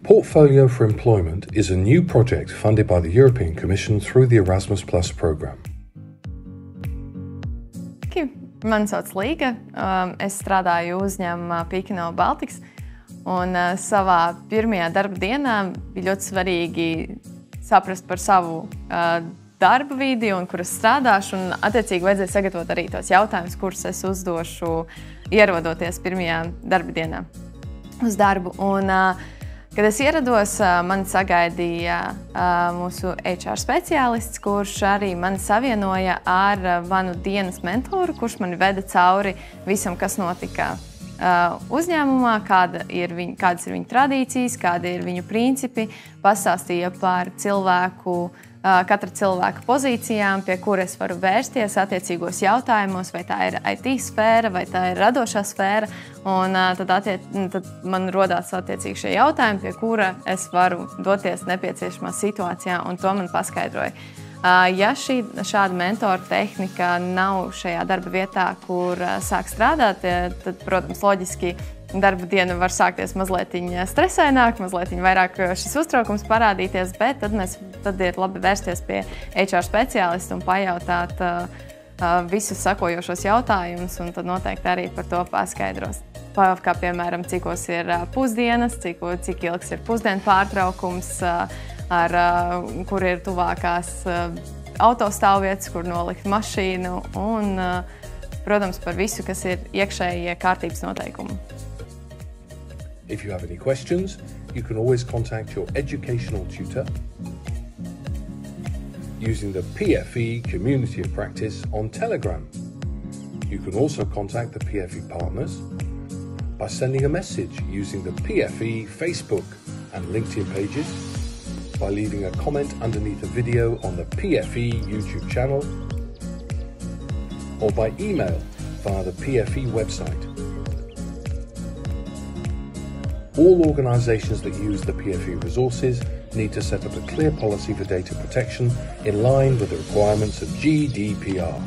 Portfolio for Employment is a new project funded by the European Commission through the Erasmus Plus program. Mani sauc Līga, es strādāju uzņēmumā Pīkino Baltics, un savā pirmajā darba dienā bija ļoti svarīgi saprast par savu darba vidi un kur es strādāšu, un attiecīgi vajadzēja sagatavot arī tos jautājumus, kurus es uzdošu ierodoties pirmajā darba dienā uz darbu. Un, kad es ierados, mani sagaidīja mūsu HR speciālists, kurš arī mani savienoja ar manu dienas mentoru, kurš mani veda cauri visam, kas notika uzņēmumā, kādas ir viņu tradīcijas, kādi ir viņu principi, pastāstīja par katra cilvēka pozīcijām, pie kura es varu vērsties attiecīgos jautājumos, vai tā ir IT sfēra, vai tā ir radošā sfēra. Un tad man rodās attiecīgi šie jautājumi, pie kura es varu doties nepieciešamā situācijā, un to man paskaidroja. Ja šāda mentora tehnika nav šajā darba vietā, kur sāk strādāt, tad, protams, loģiski darba diena var sākties mazliet stresaināk, mazliet vairāk šis uztraukums parādīties, bet tad ir labi vērsties pie HR speciālista un pajautāt visus sakojošos jautājumus, un tad noteikti arī par to paskaidros. Kā piemēram, cikos ir pusdienas, cik ilgs ir pusdienu pārtraukums, kur ir tuvākās autostāvvietas, kur nolikt mašīnu, un, protams, par visu, kas ir iekšējie kārtības noteikumi. If you have any questions, you can always contact your educational tutor using the PFE Community of Practice on Telegram. You can also contact the PFE partners by sending a message using the PFE Facebook and LinkedIn pages, by leaving a comment underneath a video on the PFE YouTube channel, or by email via the PFE website. All organisations that use the PFE resources need to set up a clear policy for data protection in line with the requirements of GDPR.